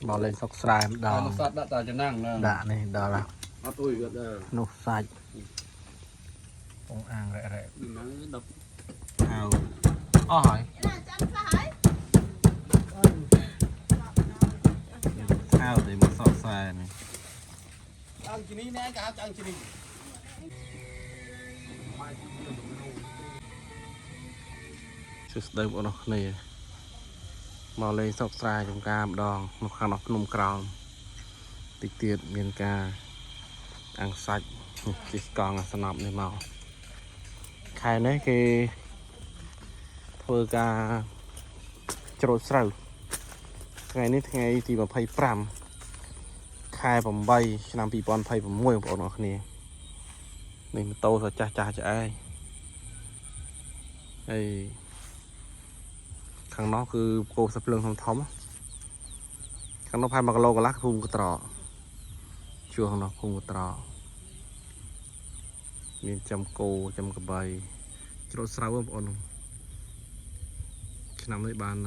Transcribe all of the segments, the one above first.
bỏ lên sọc xài đỏ nó sát đã tại cho năng đã này đỏ là nó tôi được đây nục sạch không ăn rẻ rẻ nó đập hào hỏi hào thì một sọc xài này ăn chỉ ní nè cả ăn chỉ ní chút đây bộ nó này bỏ lên sọc xài trong cam đòn một khăn nó nung cào tịch tiệt miền ca ăn sạch chỉ còn là sản phẩm này màu khai đấy cái thôi ca trộn sầu ngàyนี้ថ្ងៃទី25ខែ8ឆ្នាំ2021បងប្អូនអរគ្នានេះម៉ូតូចាស់ចាស់ឆ្អែតហើយខាងនោះគឺគោសភ្លើងធំធំខាងនោះផែ1គីឡូកន្លះភូមិកត្រកជួរខាងនោះភូមិកត្រកមានចំគោចំកបីច្រូតស្រូវបងប្អូនឆ្នាំនេះបាន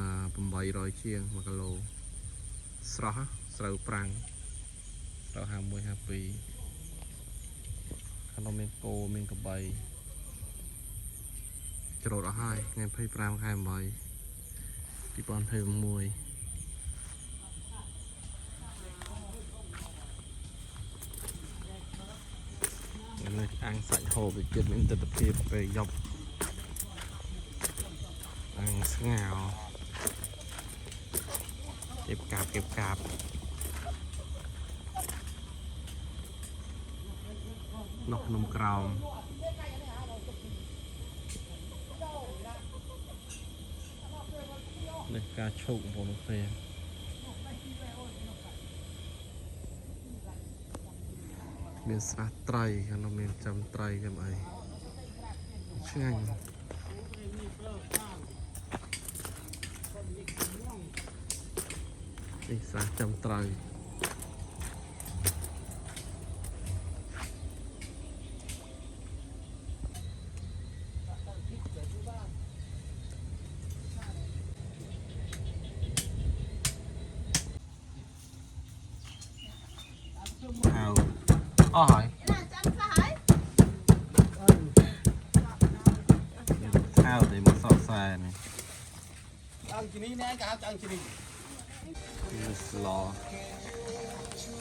800ជាង1គីឡូស្រស់ស្រូវប្រាំងស្រូវ51 52ខាងនោះមានគោមានកបីច្រូតអស់ហើយថ្ងៃ25ខែ8 2021នេះអាំងសាច់ហូបវាជាតិមានទិដ្ឋភាពពេលយប់អាំងស្ងោរគេបកាបនោះនំក្រោមនេះការឈូកបងប្អូនមានស្រះត្រីខាងនោះមានចំត្រីចំអីឆ្ងាញ់នេះស្រះចំត្រីអស់ហើយហៅតែមកសក់ខ្សែនេះăn chỉ ní nè cả ăn chỉ ní នេះស្ល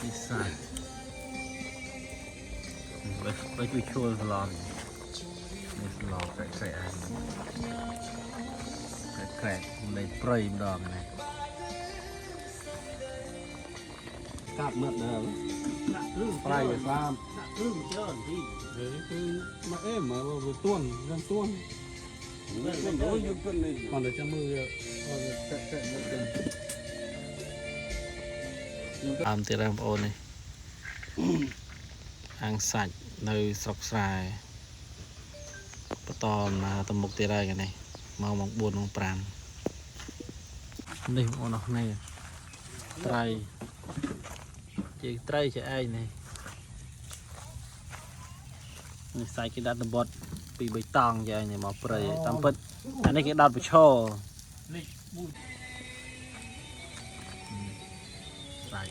នេះសាច់បើជួយឈួលស្លនេះស្លក្រែកអានក្រែកនៃព្រៃម្ដងនេះកាប់មើលដើរប្រៃស្លាមគឺច្រើនទីគឺមកអេមកវាទួនរឿងទួនមិនដូចយើងពិននេះគាត់តែចាំមើលតែមកទៅតាមទៀតបងប្អូននេះអាំងសាច់នៅស្រុកស្រែបន្តមកទៅមុខទៀតហើយនេះមកម៉ោង 4 ម៉ោង 5នេះបងប្អូនអស់នេះត្រីជាត្រីឆ្អែកនេះសាច់គេដាក់តបត់ពីបៃតងចាញមកព្រៃតាមពិតអានេះគេដោតប្រឈរសាច់